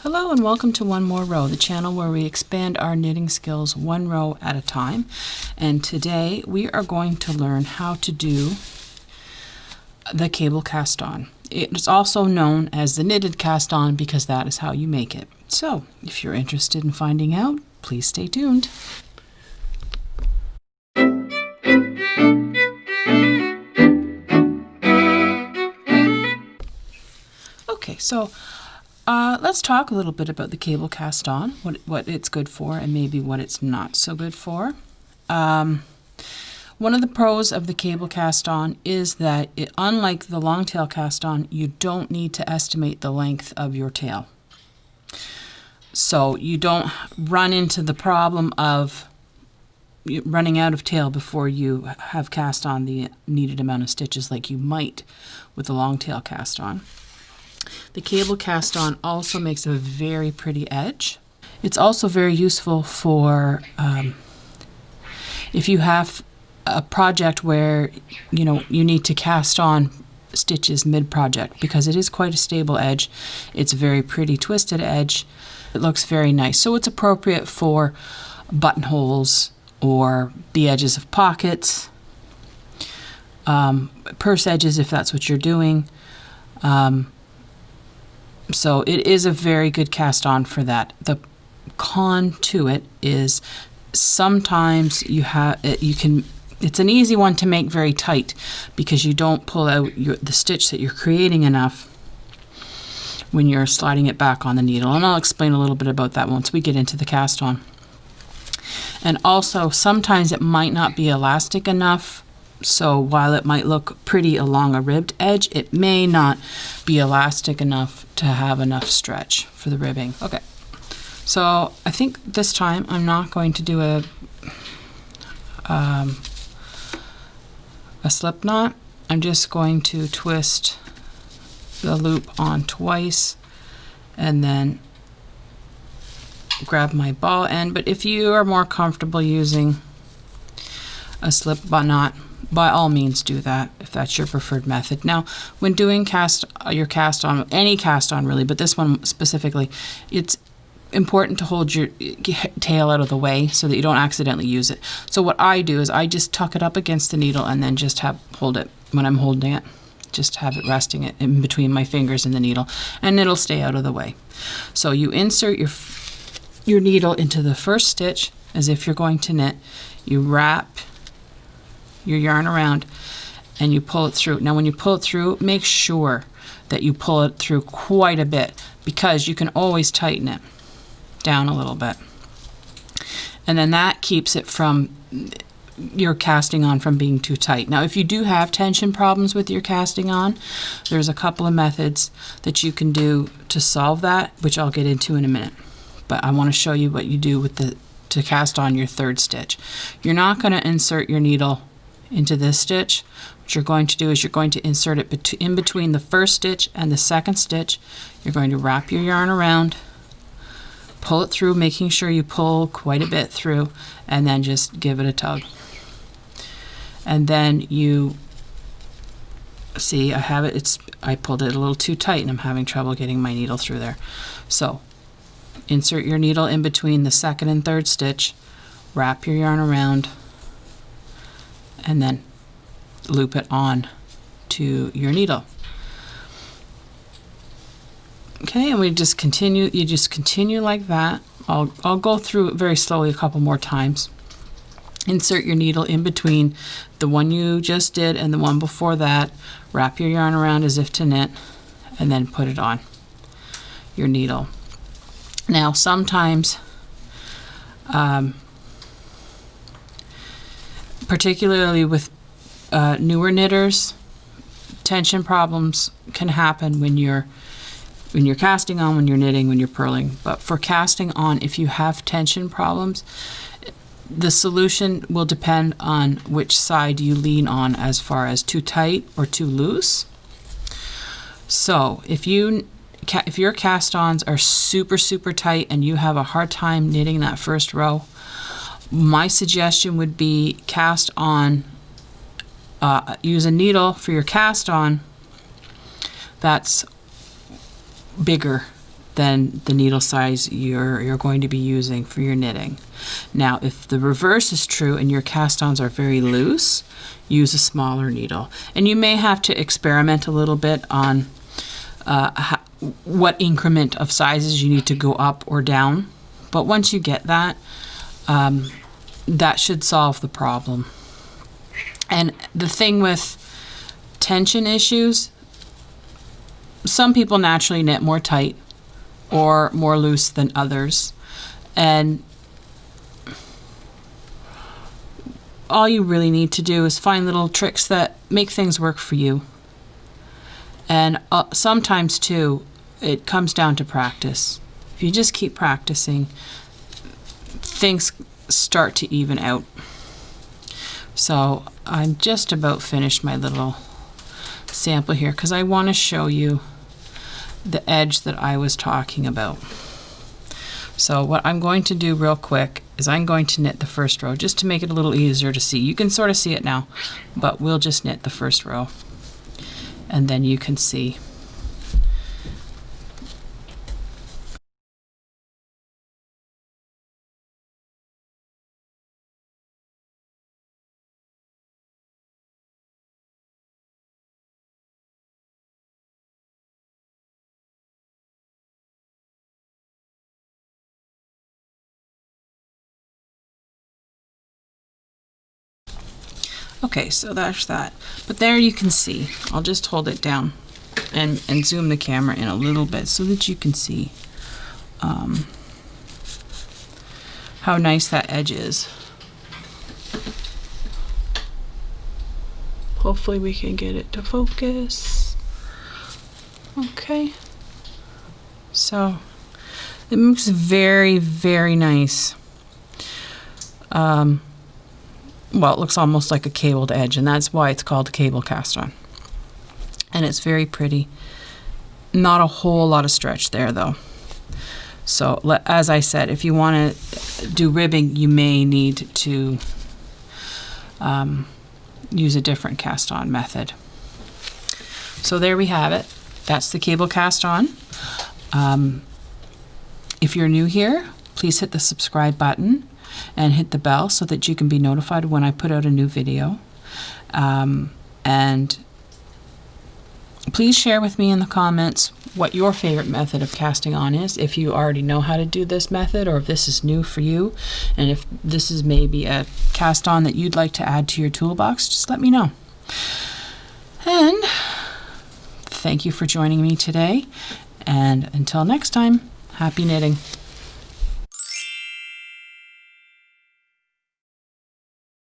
Hello and welcome to One More Row, the channel where we expand our knitting skills one row at a time. And today we are going to learn how to do the cable cast on. It's also known as the knitted cast on because that is how you make it. So if you're interested in finding out, please stay tuned. Okay, so let's talk a little bit about the cable cast on, what it's good for and maybe what it's not so good for. One of the pros of the cable cast on is that unlike the long tail cast on, you don't need to estimate the length of your tail. So you don't run into the problem of running out of tail before you have cast on the needed amount of stitches like you might with the long tail cast on. The cable cast on also makes a very pretty edge. It's also very useful for if you have a project where you need to cast on stitches mid-project, because it is quite a stable edge. It's a very pretty twisted edge. It looks very nice. So it's appropriate for buttonholes or the edges of pockets, purse edges if that's what you're doing. So it is a very good cast on for that. The con to it is sometimes it's an easy one to make very tight because you don't pull out the stitch that you're creating enough when you're sliding it back on the needle. And I'll explain a little bit about that once we get into the cast on. And also sometimes it might not be elastic enough. So while it might look pretty along a ribbed edge, it may not be elastic enough to have enough stretch for the ribbing. Okay, so I think this time I'm not going to do a slip knot. I'm just going to twist the loop on twice and then grab my ball end. But if you are more comfortable using a slip knot, by all means do that if that's your preferred method. Now, when doing your cast on, any cast on really, but this one specifically, it's important to hold your tail out of the way so that you don't accidentally use it. So what I do is I just tuck it up against the needle and then just hold it when I'm holding it. Just have it resting it in between my fingers and the needle, and it'll stay out of the way. So you insert your needle into the first stitch as if you're going to knit. You wrap your yarn around and you pull it through. Now when you pull it through, make sure that you pull it through quite a bit because you can always tighten it down a little bit. And then that keeps it from your casting on from being too tight. Now if you do have tension problems with your casting on, there's a couple of methods that you can do to solve that, which I'll get into in a minute. But I want to show you what you do to cast on your third stitch. You're not going to insert your needle into this stitch. What you're going to do is you're going to insert it in between the first stitch and the second stitch. You're going to wrap your yarn around, pull it through, making sure you pull quite a bit through, and then just give it a tug. And then you see I pulled it a little too tight and I'm having trouble getting my needle through there. So insert your needle in between the second and third stitch, wrap your yarn around, and then loop it on to your needle. Okay, and we just continue. You just continue like that. I'll go through it very slowly a couple more times. Insert your needle in between the one you just did and the one before that. Wrap your yarn around as if to knit, and then put it on your needle. Now sometimes particularly with newer knitters, tension problems can happen when you're casting on, when you're knitting, when you're purling. But for casting on, if you have tension problems, the solution will depend on which side you lean on as far as too tight or too loose. So if your cast-ons are super tight and you have a hard time knitting that first row, my suggestion would be cast on, use a needle for your cast on that's bigger than the needle size you're going to be using for your knitting. Now, if the reverse is true and your cast-ons are very loose, use a smaller needle. And you may have to experiment a little bit on what increment of sizes you need to go up or down. But once you get that, that should solve the problem. And the thing with tension issues, some people naturally knit more tight or more loose than others, and all you really need to do is find little tricks that make things work for you. And sometimes too, it comes down to practice. If you just keep practicing, things start to even out. So I'm just about finished my little sample here because I want to show you the edge that I was talking about. So what I'm going to do real quick is I'm going to knit the first row just to make it a little easier to see. You can sort of see it now, but we'll just knit the first row and then you can see. Okay, so that's that. But there you can see. I'll just hold it down and zoom the camera in a little bit so that you can see how nice that edge is. Hopefully we can get it to focus. Okay. So it looks very, very nice. Well, it looks almost like a cabled edge, and that's why it's called a cable cast on. And it's very pretty. Not a whole lot of stretch there, though. So, as I said, if you want to do ribbing, you may need to use a different cast on method. So there we have it. That's the cable cast on. If you're new here, please hit the subscribe button and hit the bell so that you can be notified when I put out a new video. And please share with me in the comments what your favorite method of casting on is, if you already know how to do this method or if this is new for you, and if this is maybe a cast on that you'd like to add to your toolbox, just let me know. And thank you for joining me today, and until next time, happy knitting.